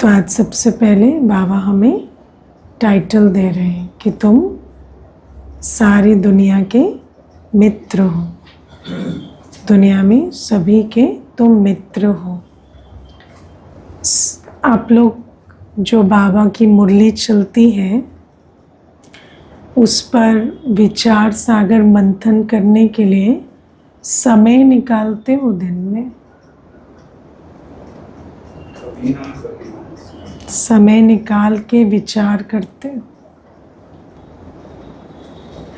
तो आज सबसे पहले बाबा हमें टाइटल दे रहे हैं कि तुम सारी दुनिया के मित्र हो। दुनिया में सभी के तुम मित्र हो। आप लोग जो बाबा की मुरली चलती है उस पर विचार सागर मंथन करने के लिए समय निकालते हो दिन में? समय निकाल के विचार करते हो?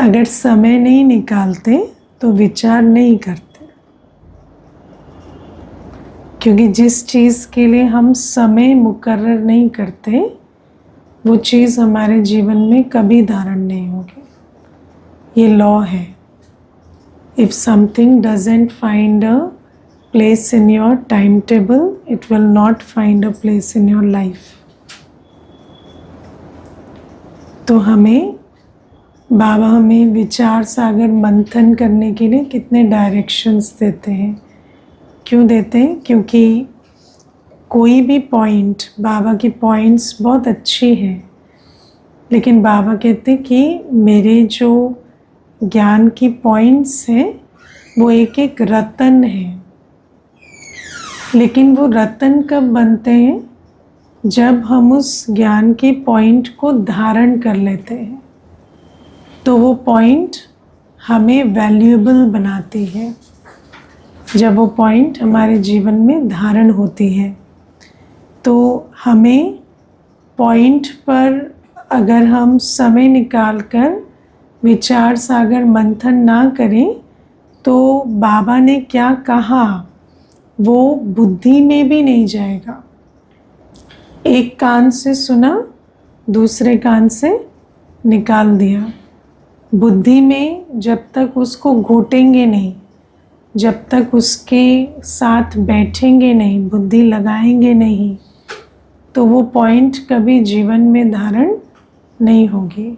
अगर समय नहीं निकालते तो विचार नहीं करते, क्योंकि जिस चीज़ के लिए हम समय मुकर्रर नहीं करते वो चीज़ हमारे जीवन में कभी धारण नहीं होगी। ये लॉ है। If something doesn't find a place in your time table, it will not find a place in your life. तो बाबा हमें विचार सागर मंथन करने के लिए कितने डायरेक्शंस देते हैं। क्यों देते हैं? क्योंकि कोई भी पॉइंट, बाबा की पॉइंट्स बहुत अच्छी हैं, लेकिन बाबा कहते कि मेरे जो ज्ञान की पॉइंट्स हैं वो एक एक रत्न है। लेकिन वो रत्न कब बनते हैं? जब हम उस ज्ञान के पॉइंट को धारण कर लेते हैं, तो वो पॉइंट हमें वैल्यूएबल बनाती है। जब वो पॉइंट हमारे जीवन में धारण होती है, तो हमें पॉइंट पर अगर हम समय निकालकर विचार सागर मंथन ना करें तो बाबा ने क्या कहा वो बुद्धि में भी नहीं जाएगा। एक कान से सुना, दूसरे कान से निकाल दिया। बुद्धि में जब तक उसको घोटेंगे नहीं, जब तक उसके साथ बैठेंगे नहीं, बुद्धि लगाएंगे नहीं, तो वो पॉइंट कभी जीवन में धारण नहीं होगी।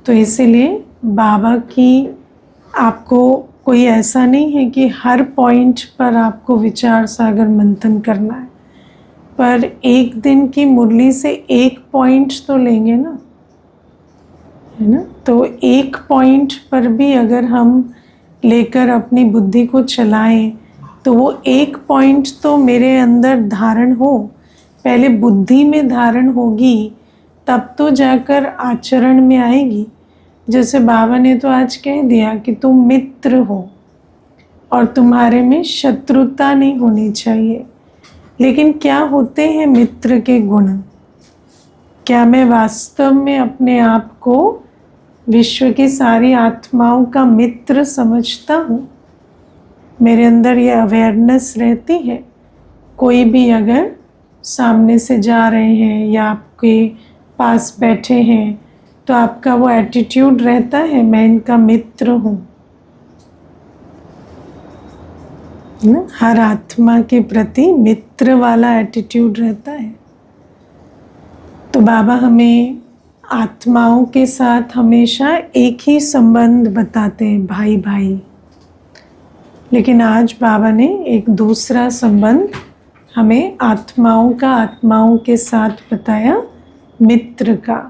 तो इसीलिए बाबा की आपको कोई ऐसा नहीं है कि हर पॉइंट पर आपको विचार सागर मंथन करना है, पर एक दिन की मुरली से एक पॉइंट तो लेंगे ना, है ना। तो एक पॉइंट पर भी अगर हम लेकर अपनी बुद्धि को चलाएं तो वो एक पॉइंट तो मेरे अंदर धारण हो, पहले बुद्धि में धारण होगी तब तो जाकर आचरण में आएगी। जैसे बाबा ने तो आज कह दिया कि तुम मित्र हो और तुम्हारे में शत्रुता नहीं होनी चाहिए। लेकिन क्या होते हैं मित्र के गुण? क्या मैं वास्तव में अपने आप को विश्व की सारी आत्माओं का मित्र समझता हूँ? मेरे अंदर ये अवेयरनेस रहती है? कोई भी अगर सामने से जा रहे हैं या आपके पास बैठे हैं तो आपका वो एटीट्यूड रहता है, मैं इनका मित्र हूँ ना। हर आत्मा के प्रति मित्र वाला एटीट्यूड रहता है। तो बाबा हमें आत्माओं के साथ हमेशा एक ही संबंध बताते हैं, भाई भाई। लेकिन आज बाबा ने एक दूसरा संबंध हमें आत्माओं के साथ बताया, मित्र का।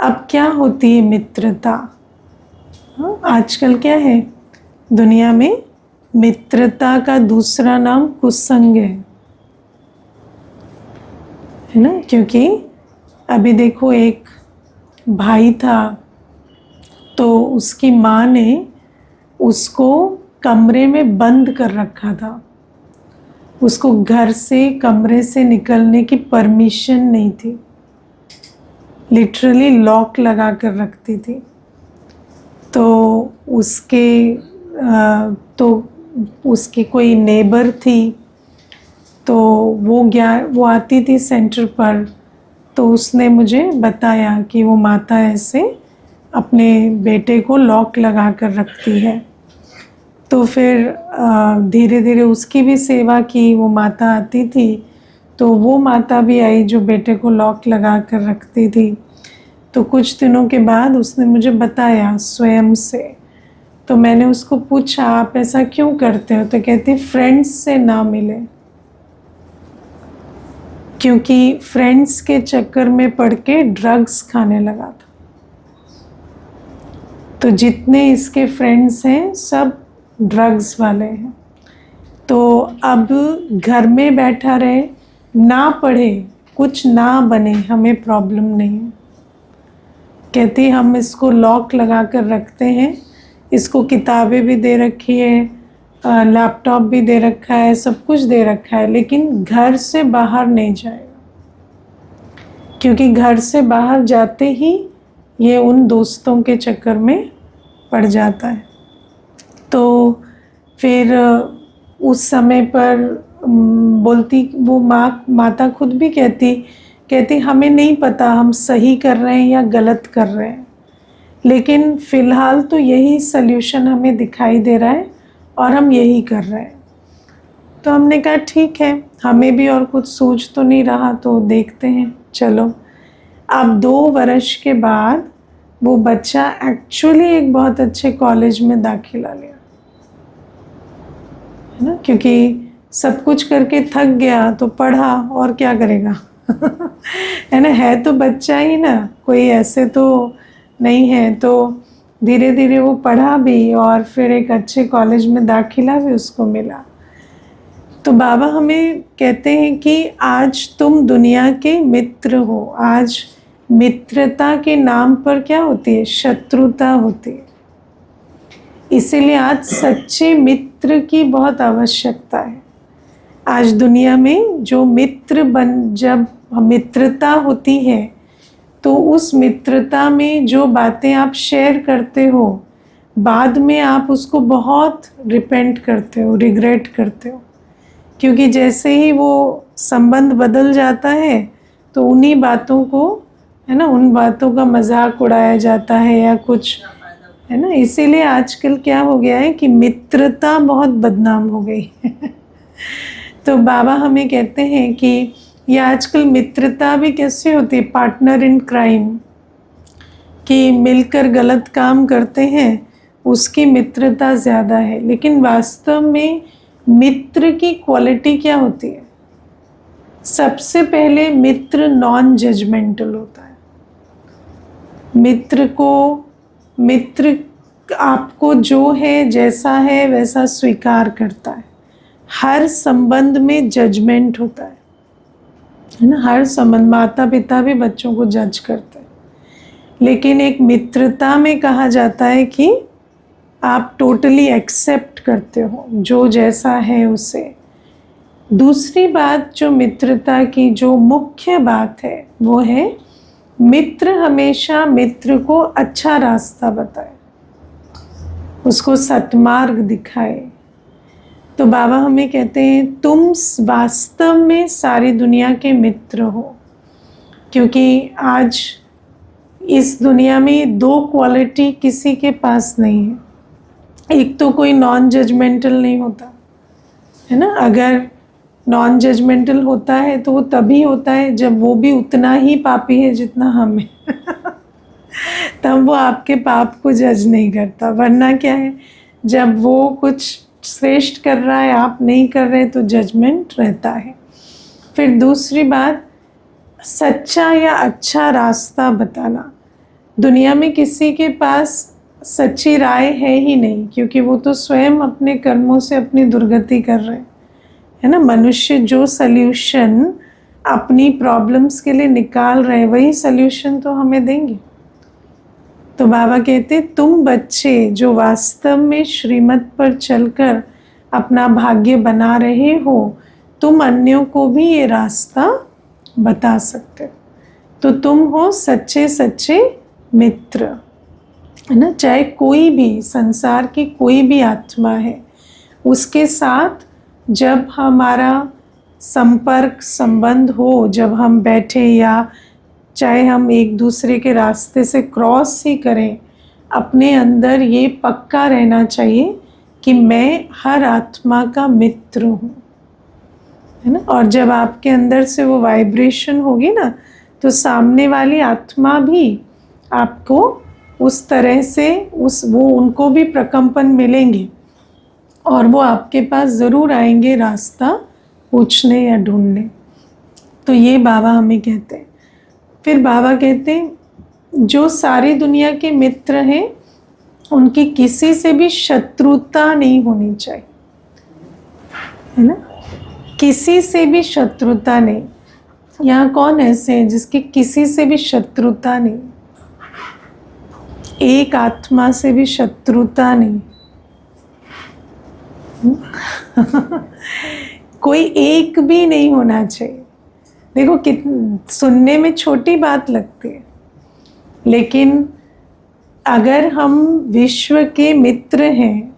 अब क्या होती है मित्रता? आजकल क्या है दुनिया में? मित्रता का दूसरा नाम कुसंग है ना। क्योंकि अभी देखो, एक भाई था तो उसकी माँ ने उसको कमरे में बंद कर रखा था। उसको घर से, कमरे से निकलने की परमिशन नहीं थी। लिटरली लॉक लगा कर रखती थी। तो उसकी कोई नेबर थी, तो वो आती थी सेंटर पर, तो उसने मुझे बताया कि वो माता ऐसे अपने बेटे को लॉक लगा कर रखती है। तो फिर धीरे धीरे उसकी भी सेवा की। वो माता आती थी तो वो माता भी आई जो बेटे को लॉक लगा कर रखती थी। तो कुछ दिनों के बाद उसने मुझे बताया स्वयं से। तो मैंने उसको पूछा, आप ऐसा क्यों करते हो? तो कहती फ्रेंड्स से ना मिले। क्योंकि फ्रेंड्स के चक्कर में पड़ के ड्रग्स खाने लगा था। तो जितने इसके फ्रेंड्स हैं सब ड्रग्स वाले हैं। तो अब घर में बैठा रहे, ना पढ़े, कुछ ना बने, हमें प्रॉब्लम नहीं है। कहती हम इसको लॉक लगा कर रखते हैं, इसको किताबें भी दे रखी है, लैपटॉप भी दे रखा है, सब कुछ दे रखा है, लेकिन घर से बाहर नहीं जाएगा, क्योंकि घर से बाहर जाते ही ये उन दोस्तों के चक्कर में पड़ जाता है। तो फिर उस समय पर बोलती वो माता खुद भी कहती हमें नहीं पता हम सही कर रहे हैं या गलत कर रहे हैं, लेकिन फ़िलहाल तो यही सल्यूशन हमें दिखाई दे रहा है और हम यही कर रहे हैं। तो हमने कहा ठीक है, हमें भी और कुछ सूझ तो नहीं रहा, तो देखते हैं, चलो। अब 2 वर्ष के बाद वो बच्चा एक्चुअली एक बहुत अच्छे कॉलेज में दाखिला लिया, है ना, क्योंकि सब कुछ करके थक गया तो पढ़ा, और क्या करेगा है ना, है तो बच्चा ही ना, कोई ऐसे तो नहीं है। तो धीरे धीरे वो पढ़ा भी और फिर एक अच्छे कॉलेज में दाखिला भी उसको मिला। तो बाबा हमें कहते हैं कि आज तुम दुनिया के मित्र हो। आज मित्रता के नाम पर क्या होती है? शत्रुता होती है। इसीलिए आज सच्चे मित्र की बहुत आवश्यकता है। आज दुनिया में जो जब मित्रता होती है तो उस मित्रता में जो बातें आप शेयर करते हो, बाद में आप उसको बहुत रिपेंट करते हो, रिग्रेट करते हो, क्योंकि जैसे ही वो संबंध बदल जाता है तो उन्हीं बातों को, है ना, उन बातों का मजाक उड़ाया जाता है या कुछ, है ना। इसीलिए आजकल क्या हो गया है कि मित्रता बहुत बदनाम हो गई है तो बाबा हमें कहते हैं कि ये आजकल मित्रता भी कैसे होती है? पार्टनर इन क्राइम, कि मिलकर गलत काम करते हैं, उसकी मित्रता ज़्यादा है। लेकिन वास्तव में मित्र की क्वालिटी क्या होती है? सबसे पहले मित्र नॉन जजमेंटल होता है। मित्र आपको जो है, जैसा है वैसा स्वीकार करता है। हर संबंध में जजमेंट होता है ना, हर संबंध, माता पिता भी बच्चों को जज करते हैं, लेकिन एक मित्रता में कहा जाता है कि आप टोटली एक्सेप्ट करते हो जो जैसा है उसे। दूसरी बात जो मित्रता की जो मुख्य बात है वो है मित्र हमेशा मित्र को अच्छा रास्ता बताए, उसको सतमार्ग दिखाए। तो बाबा हमें कहते हैं तुम वास्तव में सारी दुनिया के मित्र हो, क्योंकि आज इस दुनिया में 2 क्वालिटी किसी के पास नहीं है। एक तो कोई नॉन जजमेंटल नहीं होता, है ना। अगर नॉन जजमेंटल होता है तो वो तभी होता है जब वो भी उतना ही पापी है जितना हम हैं तब वो आपके पाप को जज नहीं करता। वरना क्या है, जब वो कुछ श्रेष्ठ कर रहा है, आप नहीं कर रहे, तो जजमेंट रहता है। फिर दूसरी बात, सच्चा या अच्छा रास्ता बताना। दुनिया में किसी के पास सच्ची राय है ही नहीं, क्योंकि वो तो स्वयं अपने कर्मों से अपनी दुर्गति कर रहे हैं, है ना। मनुष्य जो सल्यूशन अपनी प्रॉब्लम्स के लिए निकाल रहे हैं, वही सल्यूशन तो हमें देंगे। तो बाबा कहते तुम बच्चे जो वास्तव में श्रीमत पर चलकर अपना भाग्य बना रहे हो, तुम अन्यों को भी ये रास्ता बता सकते हो। तो तुम हो सच्चे सच्चे मित्र, है ना। चाहे कोई भी संसार की कोई भी आत्मा है, उसके साथ जब हमारा संपर्क संबंध हो, जब हम बैठे या चाहे हम एक दूसरे के रास्ते से क्रॉस ही करें, अपने अंदर ये पक्का रहना चाहिए कि मैं हर आत्मा का मित्र हूँ, है ना। और जब आपके अंदर से वो वाइब्रेशन होगी ना, तो सामने वाली आत्मा भी आपको उस तरह से वो उनको भी प्रकंपन मिलेंगे और वो आपके पास ज़रूर आएंगे रास्ता पूछने या ढूंढने। तो ये बाबा हमें कहते हैं। फिर बाबा कहते हैं जो सारी दुनिया के मित्र हैं उनकी किसी से भी शत्रुता नहीं होनी चाहिए, है ना। किसी से भी शत्रुता नहीं। यहाँ कौन ऐसे हैं जिसकी किसी से भी शत्रुता नहीं, एक आत्मा से भी शत्रुता नहीं। कोई एक भी नहीं होना चाहिए। देखो सुनने में छोटी बात लगती है, लेकिन अगर हम विश्व के मित्र हैं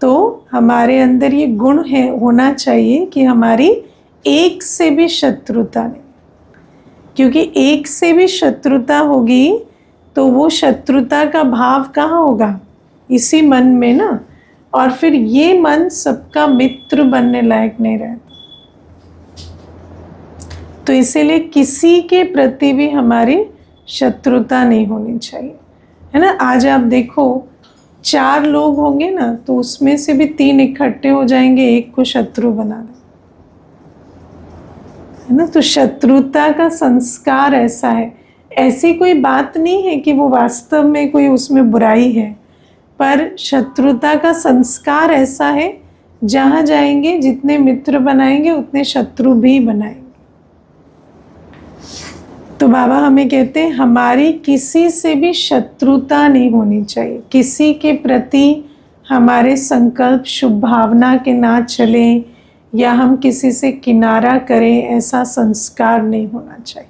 तो हमारे अंदर ये गुण है होना चाहिए कि हमारी एक से भी शत्रुता नहीं। क्योंकि एक से भी शत्रुता होगी तो वो शत्रुता का भाव कहाँ होगा, इसी मन में ना। और फिर ये मन सबका मित्र बनने लायक नहीं रहता। तो इसीलिए किसी के प्रति भी हमारी शत्रुता नहीं होनी चाहिए, है ना। आज आप देखो 4 लोग होंगे ना, तो उसमें से भी 3 इकट्ठे हो जाएंगे, एक को शत्रु बना दें, है ना। तो शत्रुता का संस्कार ऐसा है। ऐसी कोई बात नहीं है कि वो वास्तव में कोई उसमें बुराई है, पर शत्रुता का संस्कार ऐसा है, जहाँ जाएंगे जितने मित्र बनाएंगे उतने शत्रु भी बनाएंगे। तो बाबा हमें कहते हैं हमारी किसी से भी शत्रुता नहीं होनी चाहिए। किसी के प्रति हमारे संकल्प शुभ भावना के ना चलें या हम किसी से किनारा करें, ऐसा संस्कार नहीं होना चाहिए,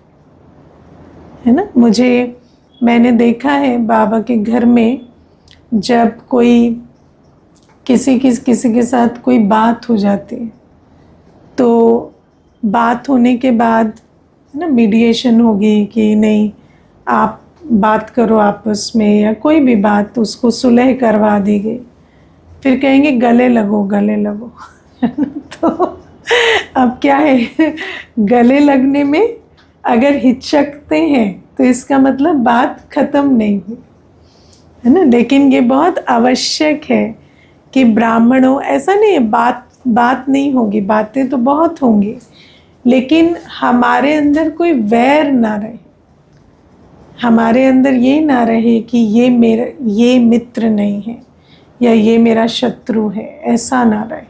है ना। मैंने देखा है बाबा के घर में जब कोई किसी के साथ कोई बात हो जाती है, तो बात होने के बाद ना मीडिएशन होगी कि नहीं आप बात करो आपस में, या कोई भी बात उसको सुलह करवा दी गई, फिर कहेंगे गले लगो गले लगो। तो अब क्या है, गले लगने में अगर हिचकते हैं तो इसका मतलब बात खत्म नहीं हुई, है ना। लेकिन ये बहुत आवश्यक है कि ब्राह्मणों, ऐसा नहीं है बात नहीं होगी, बातें तो बहुत होंगी, लेकिन हमारे अंदर कोई वैर ना रहे, हमारे अंदर ये ना रहे कि ये मित्र नहीं है या ये मेरा शत्रु है, ऐसा ना रहे,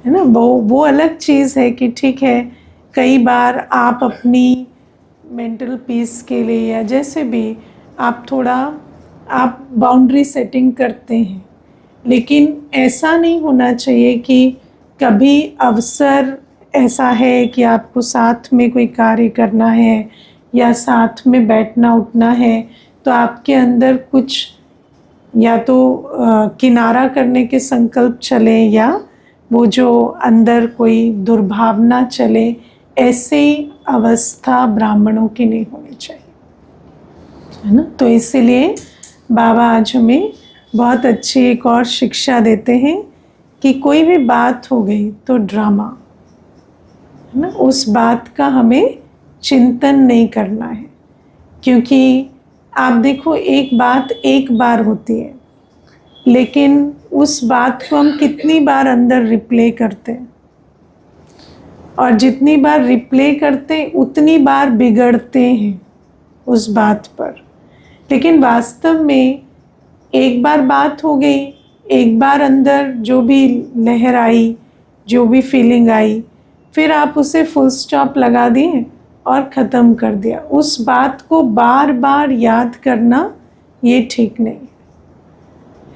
है ना। वो अलग चीज़ है कि ठीक है, कई बार आप अपनी मेंटल पीस के लिए या जैसे भी आप बाउंड्री सेटिंग करते हैं, लेकिन ऐसा नहीं होना चाहिए कि कभी अवसर ऐसा है कि आपको साथ में कोई कार्य करना है या साथ में बैठना उठना है, तो आपके अंदर कुछ या तो किनारा करने के संकल्प चले या वो जो अंदर कोई दुर्भावना चले, ऐसे अवस्था ब्राह्मणों की नहीं होनी चाहिए, है ना। तो इसीलिए बाबा आज हमें बहुत अच्छी एक और शिक्षा देते हैं कि कोई भी बात हो गई तो ड्रामा, है ना, उस बात का हमें चिंतन नहीं करना है। क्योंकि आप देखो एक बात एक बार होती है, लेकिन उस बात को हम कितनी बार अंदर रिप्ले करते हैं, और जितनी बार रिप्ले करते हैं उतनी बार बिगड़ते हैं उस बात पर। लेकिन वास्तव में एक बार बात हो गई, एक बार अंदर जो भी लहर आई, जो भी फीलिंग आई, फिर आप उसे फुल स्टॉप लगा दिए और ख़त्म कर दिया। उस बात को बार बार याद करना ये ठीक नहीं है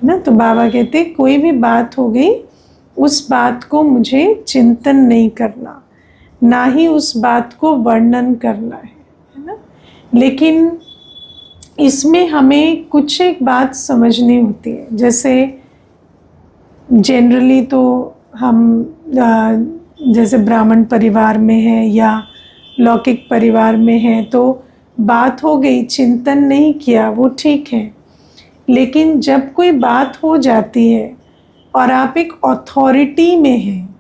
ना। तो बाबा कहते कोई भी बात हो गई, उस बात को मुझे चिंतन नहीं करना, ना ही उस बात को वर्णन करना है ना। लेकिन इसमें हमें कुछ एक बात समझनी होती है। जैसे जनरली तो हम जैसे ब्राह्मण परिवार में है या लौकिक परिवार में है, तो बात हो गई, चिंतन नहीं किया, वो ठीक है। लेकिन जब कोई बात हो जाती है और आप एक अथॉरिटी में हैं,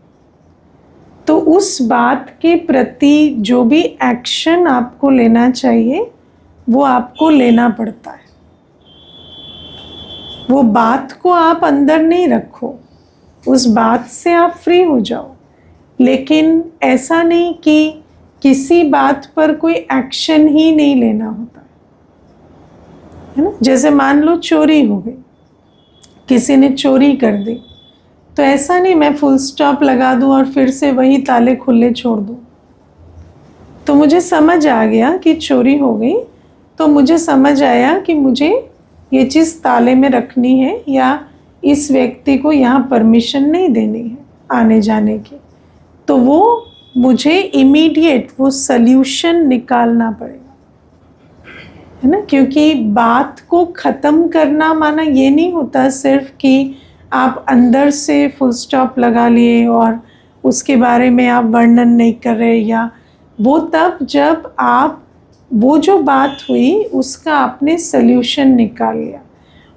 तो उस बात के प्रति जो भी एक्शन आपको लेना चाहिए वो आपको लेना पड़ता है। वो बात को आप अंदर नहीं रखो, उस बात से आप फ्री हो जाओ। लेकिन ऐसा नहीं कि किसी बात पर कोई एक्शन ही नहीं लेना होता है ना। जैसे मान लो चोरी हो गई, किसी ने चोरी कर दी, तो ऐसा नहीं मैं फुल स्टॉप लगा दूं और फिर से वही ताले खुले छोड़ दूं। तो मुझे समझ आ गया कि चोरी हो गई, तो मुझे समझ आया कि मुझे ये चीज़ ताले में रखनी है या इस व्यक्ति को यहाँ परमिशन नहीं देनी है आने जाने की। तो वो मुझे इमीडिएट वो सल्यूशन निकालना पड़ेगा, है ना। क्योंकि बात को ख़त्म करना माना ये नहीं होता सिर्फ कि आप अंदर से फुल स्टॉप लगा लिए और उसके बारे में आप वर्णन नहीं कर रहे, या वो तब जब आप वो जो बात हुई उसका आपने सल्यूशन निकाल लिया।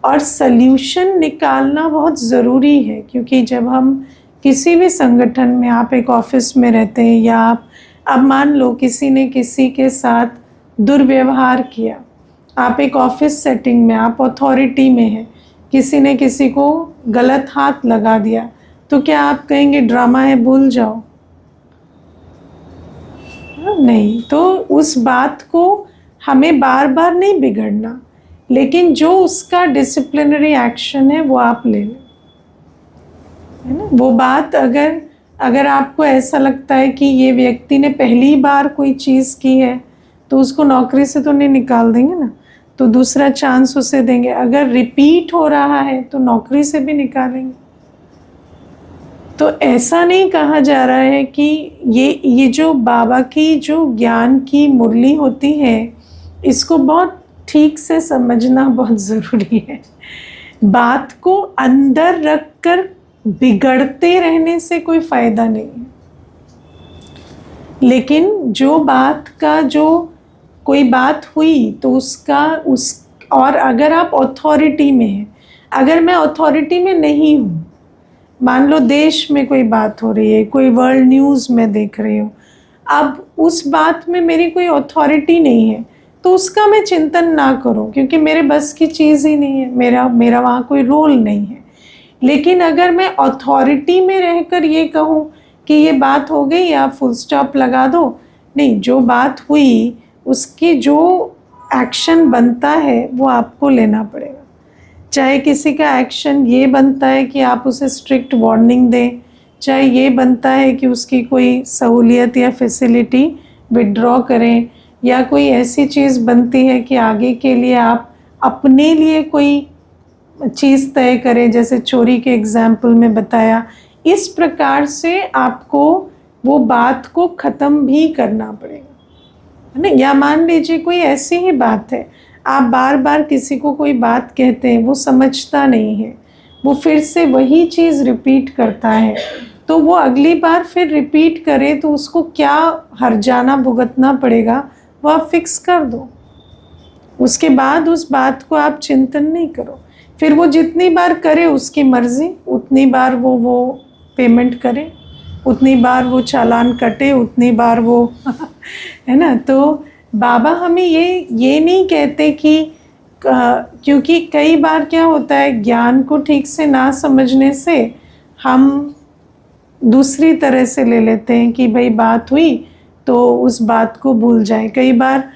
और सल्यूशन निकालना बहुत ज़रूरी है, क्योंकि जब हम किसी भी संगठन में, आप एक ऑफिस में रहते हैं या आप अब मान लो किसी ने किसी के साथ दुर्व्यवहार किया, आप एक ऑफिस सेटिंग में, आप अथॉरिटी में हैं, किसी ने किसी को गलत हाथ लगा दिया, तो क्या आप कहेंगे ड्रामा है भूल जाओ? नहीं। तो उस बात को हमें बार बार नहीं बिगड़ना, लेकिन जो उसका डिसिप्लिनरी एक्शन है वो आप ले लें, है ना। वो बात अगर आपको ऐसा लगता है कि ये व्यक्ति ने पहली बार कोई चीज़ की है, तो उसको नौकरी से तो नहीं निकाल देंगे ना, तो दूसरा चांस उसे देंगे। अगर रिपीट हो रहा है तो नौकरी से भी निकालेंगे। तो ऐसा नहीं कहा जा रहा है कि ये जो बाबा की जो ज्ञान की मुरली होती है, इसको बहुत ठीक से समझना बहुत ज़रूरी है। बात को अंदर रखकर बिगड़ते रहने से कोई फ़ायदा नहीं है, लेकिन जो बात का जो कोई बात हुई तो उसका और अगर आप अथॉरिटी में हैं, अगर मैं अथॉरिटी में नहीं हूँ, मान लो देश में कोई बात हो रही है, कोई वर्ल्ड न्यूज़ में देख रही हूँ, अब उस बात में मेरी कोई अथॉरिटी नहीं है, तो उसका मैं चिंतन ना करूं, क्योंकि मेरे बस की चीज़ ही नहीं है, मेरा वहाँ कोई रोल नहीं है। लेकिन अगर मैं अथॉरिटी में रहकर ये कहूँ कि ये बात हो गई, आप फुल स्टॉप लगा दो, नहीं, जो बात हुई उसकी जो एक्शन बनता है वो आपको लेना पड़ेगा। चाहे किसी का एक्शन ये बनता है कि आप उसे स्ट्रिक्ट वार्निंग दें, चाहे ये बनता है कि उसकी कोई सहूलियत या फैसिलिटी विड्रॉ करें, या कोई ऐसी चीज़ बनती है कि आगे के लिए आप अपने लिए कोई चीज़ तय करें, जैसे चोरी के एग्जाम्पल में बताया। इस प्रकार से आपको वो बात को ख़त्म भी करना पड़ेगा, है ना। या मान लीजिए कोई ऐसी ही बात है, आप बार बार किसी को कोई बात कहते हैं, वो समझता नहीं है, वो फिर से वही चीज़ रिपीट करता है, तो वो अगली बार फिर रिपीट करे तो उसको क्या हर्जाना भुगतना पड़ेगा वो आप फिक्स कर दो। उसके बाद उस बात को आप चिंतन नहीं करो, फिर वो जितनी बार करे उसकी मर्ज़ी, उतनी बार वो पेमेंट करे, उतनी बार वो चालान कटे, उतनी बार वो है ना। तो बाबा हमें ये नहीं कहते कि क्योंकि कई बार क्या होता है, ज्ञान को ठीक से ना समझने से हम दूसरी तरह से ले लेते हैं कि भाई बात हुई तो उस बात को भूल जाए। कई बार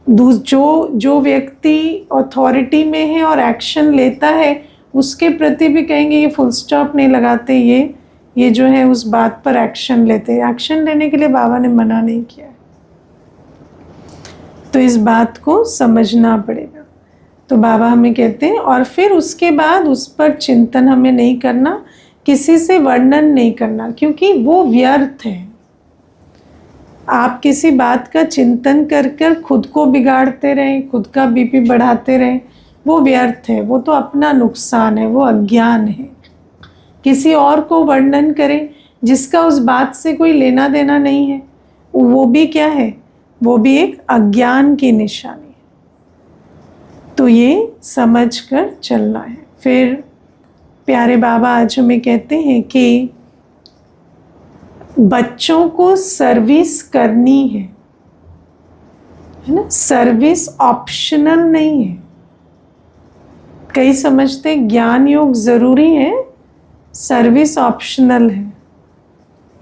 जो व्यक्ति अथॉरिटी में है और एक्शन लेता है उसके प्रति भी कहेंगे ये फुल स्टॉप नहीं लगाते, ये जो है उस बात पर एक्शन लेते हैं। एक्शन लेने के लिए बाबा ने मना नहीं किया है, तो इस बात को समझना पड़ेगा। तो बाबा हमें कहते हैं, और फिर उसके बाद उस पर चिंतन हमें नहीं करना, किसी से वर्णन नहीं करना, क्योंकि वो व्यर्थ है। आप किसी बात का चिंतन कर कर खुद को बिगाड़ते रहें, खुद का बीपी बढ़ाते रहें, वो व्यर्थ है, वो तो अपना नुकसान है, वो अज्ञान है। किसी और को वर्णन करें जिसका उस बात से कोई लेना देना नहीं है, वो भी क्या है, वो भी एक अज्ञान की निशानी है। तो ये समझ कर चलना है। फिर प्यारे बाबा आज हमें कहते हैं कि बच्चों को सर्विस करनी है ना, सर्विस ऑप्शनल नहीं है। कई समझते ज्ञान योग ज़रूरी है, सर्विस ऑप्शनल है,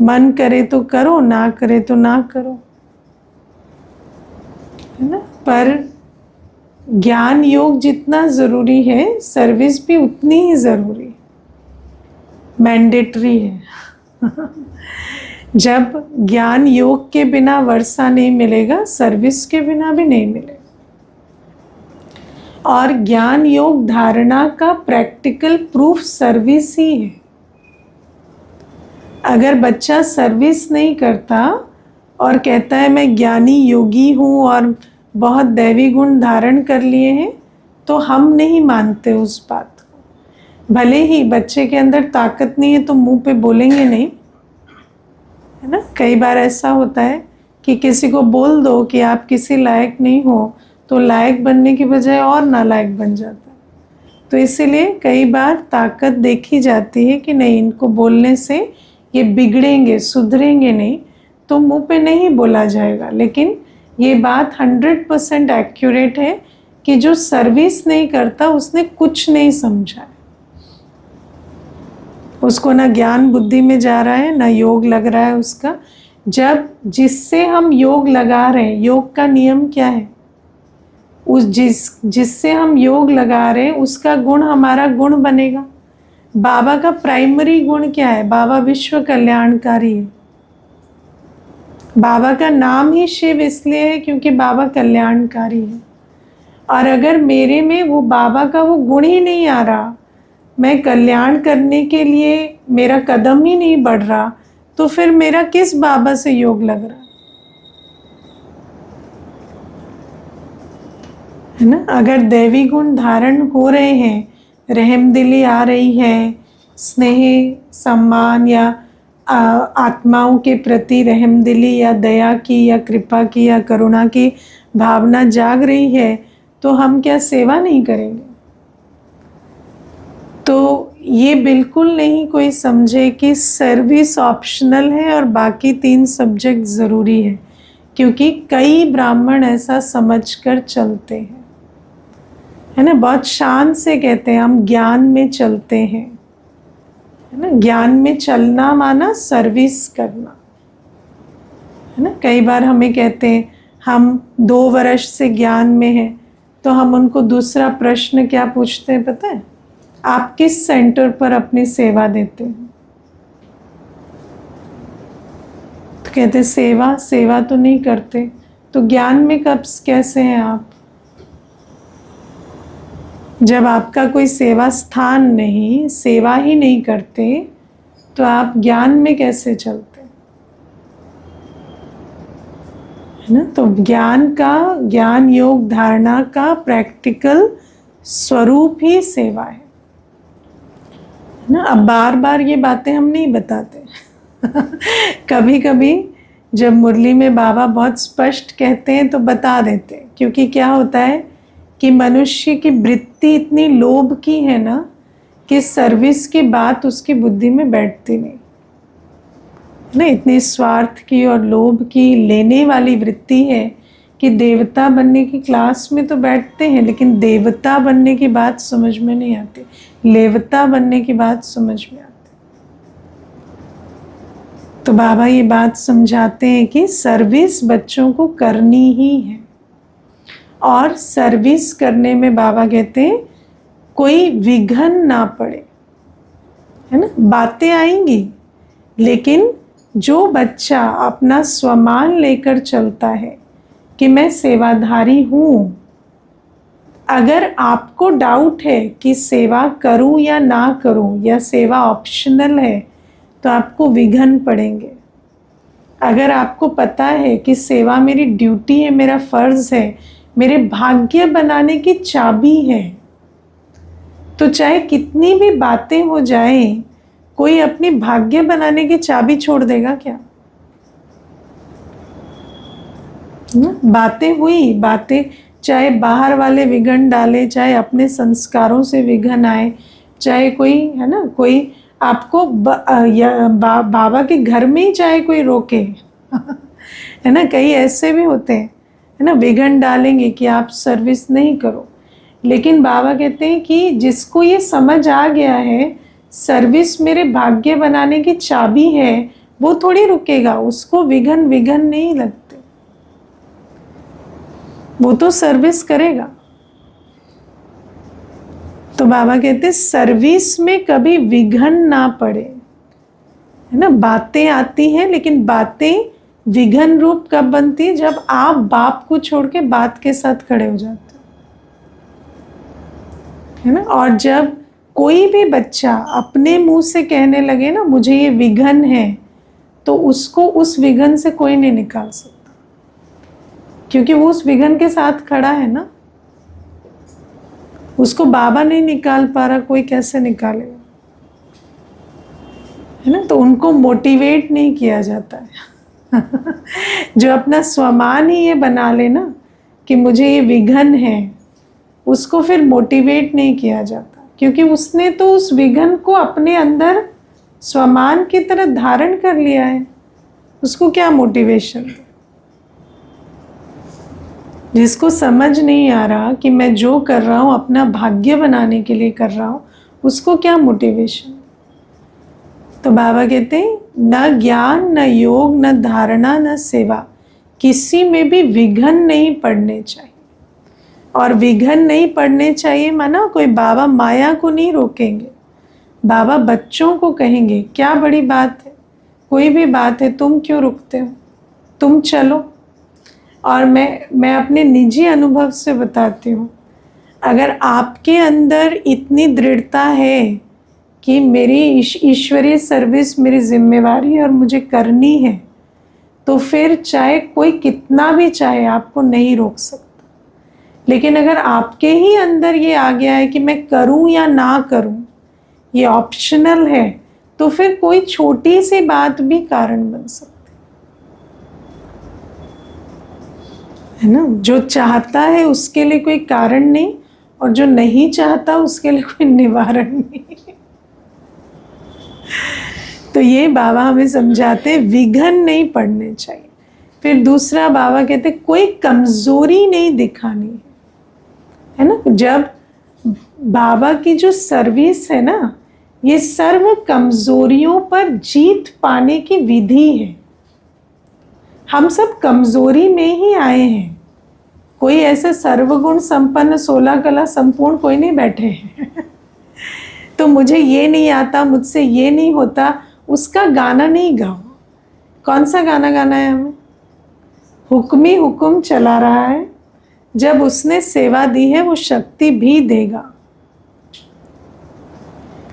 मन करे तो करो, ना करे तो ना करो, है ना। पर ज्ञान योग जितना ज़रूरी है, सर्विस भी उतनी ही ज़रूरी है, मैंडेटरी है। जब ज्ञान योग के बिना वर्षा नहीं मिलेगा, सर्विस के बिना भी नहीं मिलेगा। और ज्ञान योग धारणा का प्रैक्टिकल प्रूफ सर्विस ही है। अगर बच्चा सर्विस नहीं करता और कहता है मैं ज्ञानी योगी हूँ और बहुत दैवी गुण धारण कर लिए हैं, तो हम नहीं मानते उस बात को। भले ही बच्चे के अंदर ताकत नहीं है तो मुंह पे बोलेंगे नहीं, है ना। कई बार ऐसा होता है कि किसी को बोल दो कि आप किसी लायक नहीं हो, तो लायक बनने की बजाय और नालायक बन जाता है। तो इसीलिए कई बार ताकत देखी जाती है कि नहीं, इनको बोलने से ये बिगड़ेंगे, सुधरेंगे नहीं, तो मुंह पे नहीं बोला जाएगा। लेकिन ये बात 100% एक्यूरेट है कि जो सर्विस नहीं करता उसने कुछ नहीं समझा है, उसको ना ज्ञान बुद्धि में जा रहा है, ना योग लग रहा है उसका। जब जिससे हम योग लगा रहे हैं, योग का नियम क्या है, उस जिससे हम योग लगा रहे हैं उसका गुण हमारा गुण बनेगा। बाबा का प्राइमरी गुण क्या है? बाबा विश्व कल्याणकारी है। बाबा का नाम ही शिव इसलिए है क्योंकि बाबा कल्याणकारी है। और अगर मेरे में वो बाबा का वो गुण ही नहीं आ रहा, मैं कल्याण करने के लिए मेरा कदम ही नहीं बढ़ रहा, तो फिर मेरा किस बाबा से योग लग रहा है ना। अगर दैवी गुण धारण हो रहे हैं, रहमदिली आ रही है, स्नेह सम्मान या आत्माओं के प्रति रहमदिली या दया की या कृपा की या करुणा की भावना जाग रही है, तो हम क्या सेवा नहीं करेंगे? तो ये बिल्कुल नहीं कोई समझे कि सर्विस ऑप्शनल है और बाकी 3 सब्जेक्ट ज़रूरी है, क्योंकि कई ब्राह्मण ऐसा समझकर चलते हैं, है ना। बहुत शान से कहते हैं हम ज्ञान में चलते हैं, है ना। ज्ञान में चलना माना सर्विस करना, है ना। कई बार हमें कहते हैं हम 2 वर्ष से ज्ञान में हैं, तो हम उनको दूसरा प्रश्न क्या पूछते हैं पता है? आप किस सेंटर पर अपनी सेवा देते हैं? तो कहते हैं सेवा तो नहीं करते, तो ज्ञान में कब कैसे हैं आप? जब आपका कोई सेवा स्थान नहीं, सेवा ही नहीं करते, तो आप ज्ञान में कैसे चलते, है ना। तो ज्ञान योग धारणा का प्रैक्टिकल स्वरूप ही सेवा है ना। अब बार बार ये बातें हम नहीं बताते। कभी कभी जब मुरली में बाबा बहुत स्पष्ट कहते हैं तो बता देते हैं, क्योंकि क्या होता है कि मनुष्य की वृत्ति इतनी लोभ की है ना कि सर्विस की बात उसकी बुद्धि में बैठती नहीं ना। इतनी स्वार्थ की और लोभ की लेने वाली वृत्ति है कि देवता बनने की क्लास में तो बैठते हैं, लेकिन देवता बनने की बात समझ में नहीं आती, लेवता बनने की बात समझ में आती। तो बाबा ये बात समझाते हैं कि सर्विस बच्चों को करनी ही है, और सर्विस करने में बाबा कहते हैं कोई विघन ना पड़े, है ना। बातें आएंगी, लेकिन जो बच्चा अपना स्वमान लेकर चलता है कि मैं सेवाधारी हूँ, अगर आपको डाउट है कि सेवा करूँ या ना करूँ या सेवा ऑप्शनल है, तो आपको विघन पड़ेंगे। अगर आपको पता है कि सेवा मेरी ड्यूटी है, मेरा फ़र्ज़ है, मेरे भाग्य बनाने की चाबी है, तो चाहे कितनी भी बातें हो जाएं, कोई अपनी भाग्य बनाने की चाबी छोड़ देगा क्या? बातें हुई, बातें चाहे बाहर वाले विघन डाले, चाहे अपने संस्कारों से विघन आए, चाहे कोई, है ना, कोई आपको बाबा के घर में ही चाहे कोई रोके, है ना। कई ऐसे भी होते हैं, है ना, विघन डालेंगे कि आप सर्विस नहीं करो। लेकिन बाबा कहते हैं कि जिसको ये समझ आ गया है सर्विस मेरे भाग्य बनाने की चाबी है, वो थोड़ी रुकेगा, उसको विघन विघन नहीं लगते, वो तो सर्विस करेगा। तो बाबा कहते सर्विस में कभी विघन ना पड़े, है ना। बातें आती हैं, लेकिन बातें विघन रूप कब बनती है, जब आप बाप को छोड़ के बात के साथ खड़े हो जाते हो, है ना। और जब कोई भी बच्चा अपने मुंह से कहने लगे ना मुझे ये विघन है, तो उसको उस विघन से कोई नहीं निकाल सकता, क्योंकि वो उस विघन के साथ खड़ा है ना। उसको बाबा नहीं निकाल पा रहा, कोई कैसे निकालेगा, है ना। तो उनको मोटिवेट नहीं किया जाता है जो अपना स्वमान ही ये बना ले ना कि मुझे ये विघन है, उसको फिर मोटिवेट नहीं किया जाता, क्योंकि उसने तो उस विघन को अपने अंदर स्वमान की तरह धारण कर लिया है। उसको क्या मोटिवेशन दे। जिसको समझ नहीं आ रहा कि मैं जो कर रहा हूँ अपना भाग्य बनाने के लिए कर रहा हूँ, उसको क्या मोटिवेशन। तो बाबा कहते हैं न ज्ञान, न योग, न धारणा, न सेवा, किसी में भी विघन नहीं पड़ने चाहिए। और विघन नहीं पड़ने चाहिए माना कोई बाबा माया को नहीं रोकेंगे, बाबा बच्चों को कहेंगे क्या बड़ी बात है, कोई भी बात है, तुम क्यों रुकते हो, तुम चलो। और मैं अपने निजी अनुभव से बताती हूँ, अगर आपके अंदर इतनी दृढ़ता है कि मेरी ईश्वरीय सर्विस मेरी जिम्मेवारी है और मुझे करनी है, तो फिर चाहे कोई कितना भी चाहे आपको नहीं रोक सकता। लेकिन अगर आपके ही अंदर ये आ गया है कि मैं करूं या ना करूं, ये ऑप्शनल है, तो फिर कोई छोटी सी बात भी कारण बन सकती है ना। जो चाहता है उसके लिए कोई कारण नहीं, और जो नहीं चाहता उसके लिए कोई निवारण नहीं। तो ये बाबा हमें समझाते विघन नहीं पड़ने चाहिए। फिर दूसरा बाबा कहते कोई कमजोरी नहीं दिखानी है ना। जब बाबा की जो सर्विस है ना, ये सर्व कमजोरियों पर जीत पाने की विधि है। हम सब कमजोरी में ही आए हैं, कोई ऐसे सर्वगुण संपन्न 16 कला संपूर्ण कोई नहीं बैठे हैं तो मुझे ये नहीं आता, मुझसे ये नहीं होता, उसका गाना नहीं गाओ। कौन सा गाना गाना है हमें, हुक्म ही हुक्म चला रहा है, जब उसने सेवा दी है वो शक्ति भी देगा।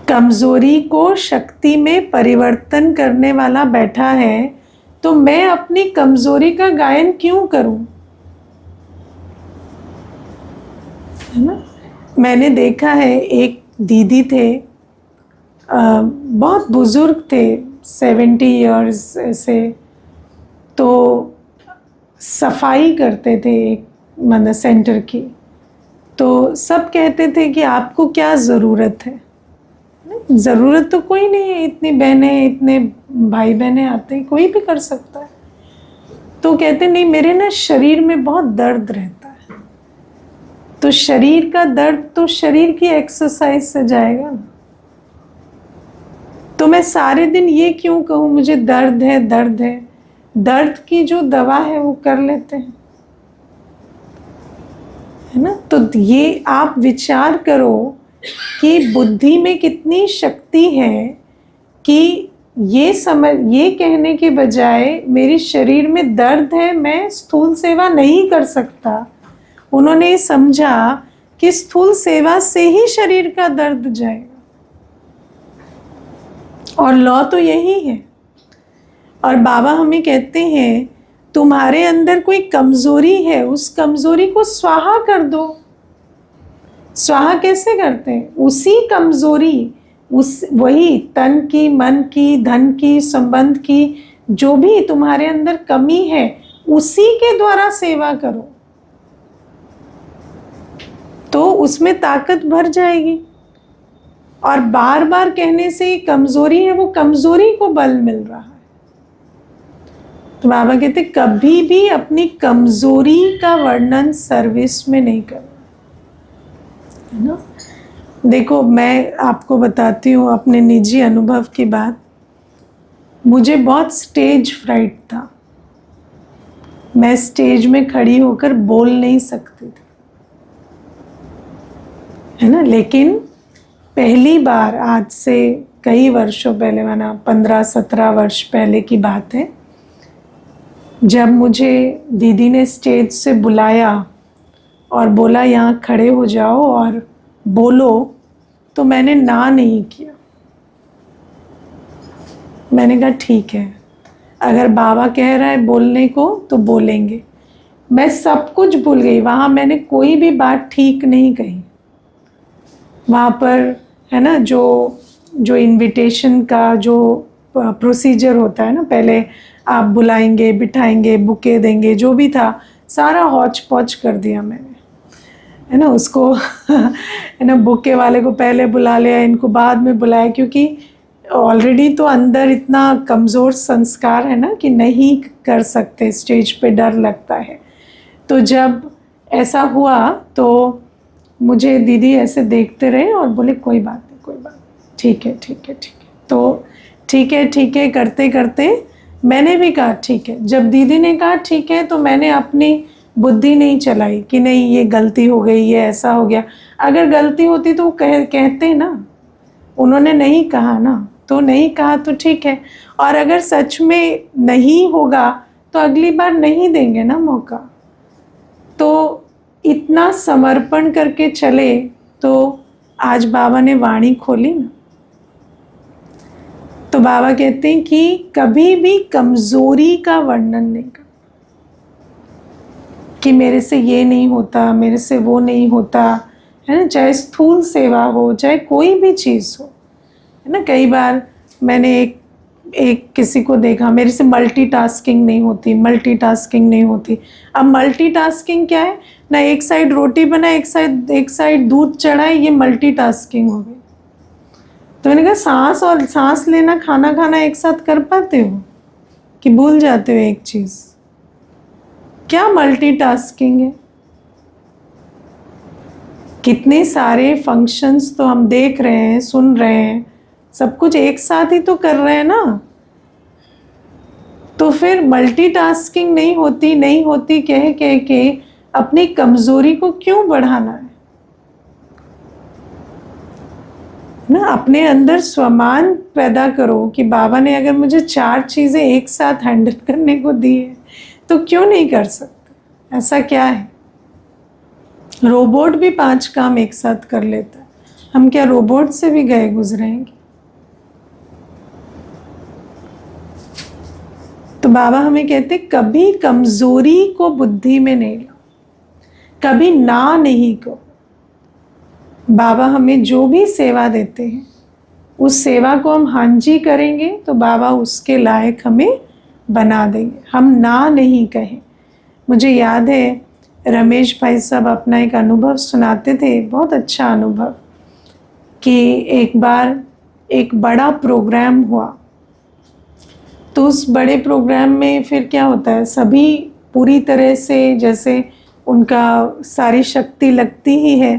कमजोरी को शक्ति में परिवर्तन करने वाला बैठा है, तो मैं अपनी कमजोरी का गायन क्यों करूं, है ना। मैंने देखा है एक दीदी थे, बहुत बुजुर्ग थे, 70 इयर्स से, तो सफाई करते थे एक मतलब सेंटर की। तो सब कहते थे कि आपको क्या ज़रूरत है, ज़रूरत तो कोई नहीं है, इतनी बहनें इतने भाई बहनें आते हैं, कोई भी कर सकता है। तो कहते नहीं मेरे ना शरीर में बहुत दर्द रहता है। तो शरीर का दर्द तो शरीर की एक्सरसाइज से जाएगा ना। तो मैं सारे दिन ये क्यों कहूँ मुझे दर्द है दर्द है, दर्द की जो दवा है वो कर लेते हैं, है ना। तो ये आप विचार करो कि बुद्धि में कितनी शक्ति है कि ये कहने के बजाय मेरे शरीर में दर्द है, मैं स्थूल सेवा नहीं कर सकता। उन्होंने समझा कि स्थूल सेवा से ही शरीर का दर्द जाएगा, और लॉ तो यही है। और बाबा हमें कहते हैं तुम्हारे अंदर कोई कमजोरी है, उस कमजोरी को स्वाहा कर दो। स्वाहा कैसे करते हैं, उसी कमजोरी, वही तन की, मन की, धन की, संबंध की, जो भी तुम्हारे अंदर कमी है उसी के द्वारा सेवा करो, तो उसमें ताकत भर जाएगी। और बार बार कहने से कमजोरी है, वो कमजोरी को बल मिल रहा है। तो बाबा कहते कभी भी अपनी कमजोरी का वर्णन सर्विस में नहीं करना, है ना। देखो मैं आपको बताती हूँ अपने निजी अनुभव की बात। मुझे बहुत स्टेज फ्राइट था, मैं स्टेज में खड़ी होकर बोल नहीं सकती थी, है ना। लेकिन पहली बार, आज से कई वर्षों पहले, माना 15-17 वर्ष पहले की बात है, जब मुझे दीदी ने स्टेज से बुलाया और बोला यहाँ खड़े हो जाओ और बोलो, तो मैंने ना नहीं किया। मैंने कहा ठीक है, अगर बाबा कह रहा है बोलने को तो बोलेंगे। मैं सब कुछ भूल गई, वहाँ मैंने कोई भी बात ठीक नहीं कही। वहाँ पर है ना, जो इनविटेशन का जो प्रोसीजर होता है ना, पहले आप बुलाएंगे, बिठाएंगे, बुके देंगे, जो भी था सारा हौच पौच कर दिया मैंने, है ना। उसको है ना, बुके वाले को पहले बुला लिया, इनको बाद में बुलाया, क्योंकि ऑलरेडी तो अंदर इतना कमज़ोर संस्कार है ना कि नहीं कर सकते, स्टेज पे डर लगता है। तो जब ऐसा हुआ तो मुझे दीदी ऐसे देखते रहे और बोले कोई बात नहीं, कोई बात नहीं, ठीक है ठीक है ठीक है। तो ठीक है करते करते मैंने भी कहा ठीक है। जब दीदी ने कहा ठीक है, तो मैंने अपनी बुद्धि नहीं चलाई कि नहीं ये गलती हो गई, ये ऐसा हो गया। अगर गलती होती तो वो कहते ना, उन्होंने नहीं कहा ना, तो नहीं कहा तो ठीक है। और अगर सच में नहीं होगा तो अगली बार नहीं देंगे ना मौका। तो इतना समर्पण करके चले, तो आज बाबा ने वाणी खोली ना, तो बाबा कहते हैं कि कभी भी कमज़ोरी का वर्णन नहीं कर, कि मेरे से ये नहीं होता, मेरे से वो नहीं होता, है ना। चाहे स्थूल सेवा हो, चाहे कोई भी चीज़ हो, है ना। कई बार मैंने एक किसी को देखा, मेरे से मल्टीटास्किंग नहीं होती। अब मल्टीटास्किंग क्या है ना, एक साइड रोटी बनाए, एक साइड दूध चढ़ाए, ये मल्टीटास्किंग हो गई। तो मैंने कहा सांस लेना, खाना खाना एक साथ कर पाते हो कि भूल जाते हो एक चीज़? क्या मल्टीटास्किंग है? कितने सारे फंक्शंस तो हम देख रहे हैं, सुन रहे हैं, सब कुछ एक साथ ही तो कर रहे हैं ना। तो फिर मल्टीटास्किंग नहीं होती कह के अपनी कमज़ोरी को क्यों बढ़ाना है ना। अपने अंदर स्वमान पैदा करो कि बाबा ने अगर मुझे 4 चीज़ें एक साथ हैंडल करने को दी है तो क्यों नहीं कर सकते? ऐसा क्या है? रोबोट भी 5 काम एक साथ कर लेता है, हम क्या रोबोट से भी गए गुजरेंगे? तो बाबा हमें कहते कभी कमज़ोरी को बुद्धि में नहीं लो, कभी ना नहीं कहो। बाबा हमें जो भी सेवा देते हैं, उस सेवा को हम हाँ जी करेंगे तो बाबा उसके लायक हमें बना देंगे। हम ना नहीं कहें। मुझे याद है रमेश भाई साहब अपना एक अनुभव सुनाते थे, बहुत अच्छा अनुभव, कि एक बार एक बड़ा प्रोग्राम हुआ। तो उस बड़े प्रोग्राम में फिर क्या होता है, सभी पूरी तरह से जैसे उनका सारी शक्ति लगती ही है।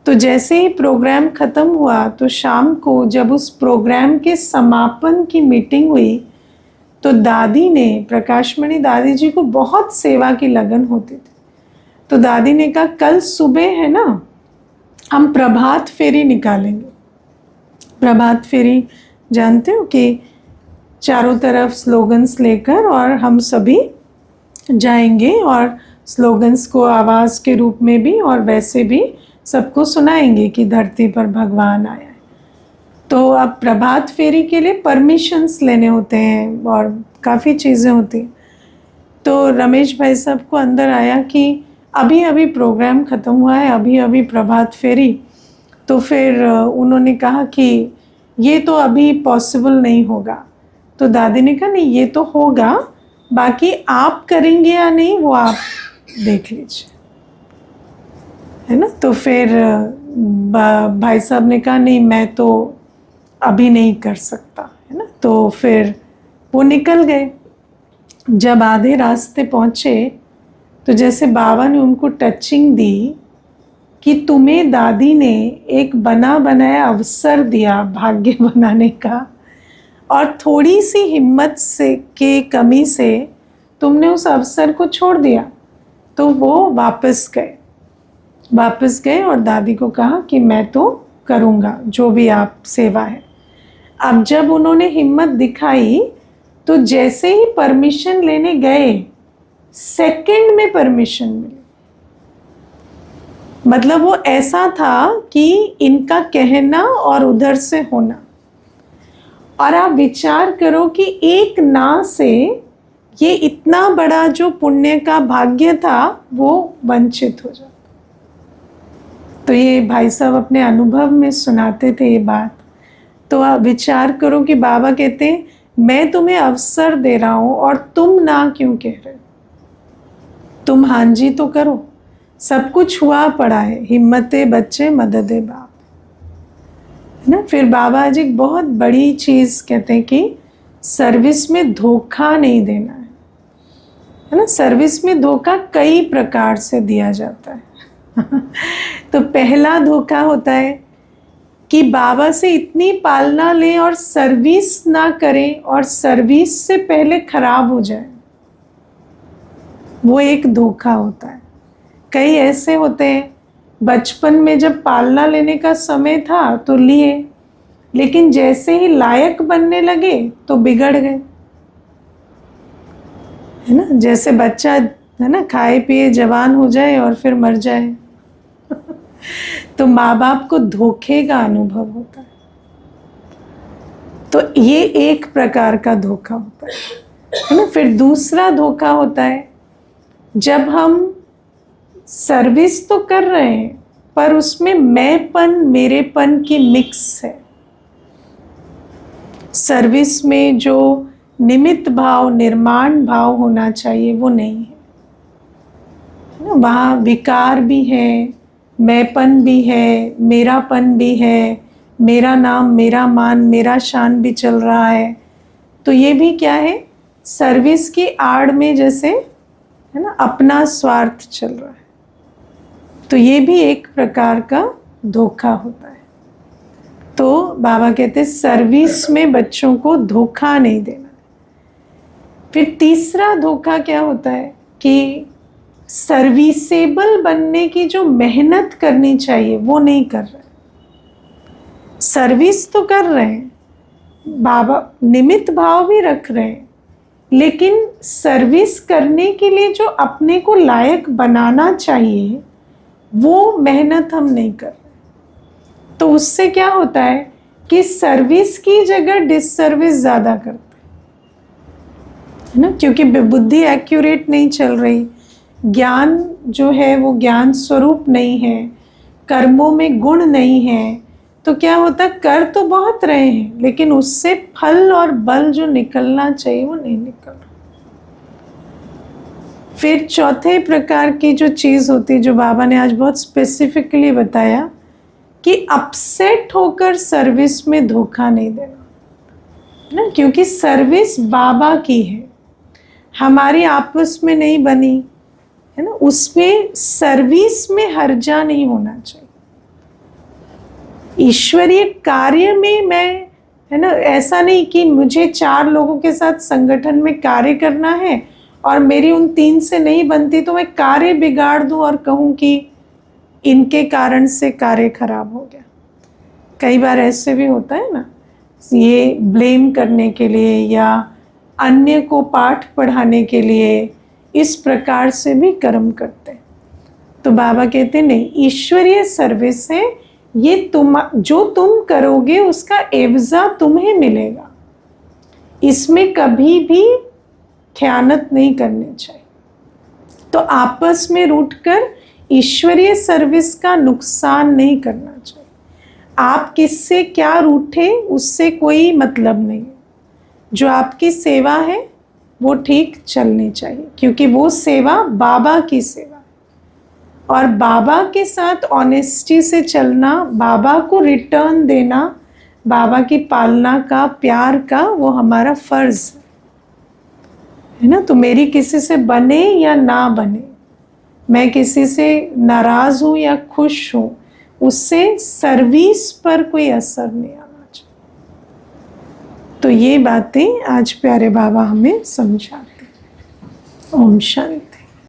तो जैसे ही प्रोग्राम ख़त्म हुआ तो शाम को जब उस प्रोग्राम के समापन की मीटिंग हुई, तो दादी ने, प्रकाशमणि दादी जी को बहुत सेवा की लगन होती थी। तो दादी ने कहा कल सुबह है ना, हम प्रभात फेरी निकालेंगे। प्रभात फेरी जानते हो कि चारों तरफ स्लोगन्स लेकर और हम सभी जाएंगे और स्लोगन्स को आवाज़ के रूप में भी और वैसे भी सबको सुनाएंगे कि धरती पर भगवान आया है। तो अब प्रभात फेरी के लिए परमिशंस लेने होते हैं और काफ़ी चीज़ें होती हैं। तो रमेश भाई साहब को अंदर आया कि अभी अभी प्रोग्राम ख़त्म हुआ है, अभी अभी प्रभात फेरी। तो फिर उन्होंने कहा कि ये तो अभी पॉसिबल नहीं होगा। तो दादी ने कहा नहीं, ये तो होगा, बाकी आप करेंगे या नहीं वो आप देख लीजिए, है ना। तो फिर भाई साहब ने कहा नहीं, मैं तो अभी नहीं कर सकता, है ना। तो फिर वो निकल गए। जब आधे रास्ते पहुँचे तो जैसे बाबा ने उनको टचिंग दी कि तुम्हें दादी ने एक बना बनाया अवसर दिया भाग्य बनाने का, और थोड़ी सी हिम्मत से के कमी से तुमने उस अवसर को छोड़ दिया, तो वो वापस गए और दादी को कहा कि मैं तो करूँगा जो भी आप सेवा है। अब जब उन्होंने हिम्मत दिखाई तो जैसे ही परमिशन लेने गए, सेकंड में परमिशन मिली। मतलब वो ऐसा था कि इनका कहना और उधर से होना। और आप विचार करो कि एक ना से ये इतना बड़ा जो पुण्य का भाग्य था वो वंचित हो जाता। तो ये भाई साहब अपने अनुभव में सुनाते थे ये बात। तो आप विचार करो कि बाबा कहते हैं मैं तुम्हें अवसर दे रहा हूं और तुम ना क्यों कह रहे हो? तुम हाँ जी तो करो, सब कुछ हुआ पड़ा है, हिम्मते बच्चे मददे बाप, है ना। फिर बाबा जी बहुत बड़ी चीज कहते हैं कि सर्विस में धोखा नहीं देना है ना। सर्विस में धोखा कई प्रकार से दिया जाता है। तो पहला धोखा होता है कि बाबा से इतनी पालना लें और सर्विस ना करें और सर्विस से पहले खराब हो जाए, वो एक धोखा होता है। कई ऐसे होते हैं बचपन में जब पालना लेने का समय था तो लिए, लेकिन जैसे ही लायक बनने लगे तो बिगड़ गए, है ना। जैसे बच्चा है ना खाए पिए जवान हो जाए और फिर मर जाए। तो माँ बाप को धोखे का अनुभव होता है। तो ये एक प्रकार का धोखा होता है ना। फिर दूसरा धोखा होता है जब हम सर्विस तो कर रहे हैं पर उसमें मैंपन मेरेपन की मिक्स है। सर्विस में जो निमित्त भाव निर्माण भाव होना चाहिए वो नहीं है ना। वहाँ विकार भी है, मैंपन भी है, मेरापन भी है, मेरा नाम मेरा मान मेरा शान भी चल रहा है। तो ये भी क्या है, सर्विस की आड़ में जैसे है ना अपना स्वार्थ चल रहा है। तो ये भी एक प्रकार का धोखा होता है। तो बाबा कहते हैं सर्विस में बच्चों को धोखा नहीं देना। फिर तीसरा धोखा क्या होता है कि सर्विसेबल बनने की जो मेहनत करनी चाहिए वो नहीं कर रहे। सर्विस तो कर रहे हैं, बाबा निमित्त भाव भी रख रहे हैं, लेकिन सर्विस करने के लिए जो अपने को लायक बनाना चाहिए वो मेहनत हम नहीं कर रहे। तो उससे क्या होता है कि सर्विस की जगह डिससर्विस ज़्यादा करते है ना, क्योंकि बुद्धि एक्यूरेट नहीं चल रही, ज्ञान जो है वो ज्ञान स्वरूप नहीं है, कर्मों में गुण नहीं है। तो क्या होता है, कर तो बहुत रहे हैं लेकिन उससे फल और बल जो निकलना चाहिए वो नहीं निकल रहा। फिर चौथे प्रकार की जो चीज़ होती है जो बाबा ने आज बहुत स्पेसिफिकली बताया कि अपसेट होकर सर्विस में धोखा नहीं देना ना, क्योंकि सर्विस बाबा की है, हमारी आपस में नहीं बनी है ना। उसमें सर्विस में हर्जा नहीं होना चाहिए। ईश्वरीय कार्य में मैं है ना, ऐसा नहीं कि मुझे 4 लोगों के साथ संगठन में कार्य करना है और मेरी उन 3 से नहीं बनती तो मैं कार्य बिगाड़ दूं और कहूं कि इनके कारण से कार्य खराब हो गया। कई बार ऐसे भी होता है ना, ये ब्लेम करने के लिए या अन्य को पाठ पढ़ाने के लिए इस प्रकार से भी कर्म करते हैं। तो बाबा कहते नहीं, ईश्वरीय सर्विस है ये, जो तुम करोगे उसका एवजा तुम्हें मिलेगा, इसमें कभी भी ख्यानत नहीं करनी चाहिए। तो आपस में रूठकर ईश्वरीय सर्विस का नुकसान नहीं करना चाहिए। आप किससे क्या रूठे उससे कोई मतलब नहीं है, जो आपकी सेवा है वो ठीक चलनी चाहिए, क्योंकि वो सेवा बाबा की सेवा है और बाबा के साथ ऑनेस्टी से चलना, बाबा को रिटर्न देना, बाबा की पालना का, प्यार का, वो हमारा फर्ज है ना। तो मेरी किसी से बने या ना बने, मैं किसी से नाराज हूँ या खुश हूँ, उससे सर्विस पर कोई असर नहीं आना चाहिए। तो ये बातें आज प्यारे बाबा हमें समझाते हैं। ओम शांति।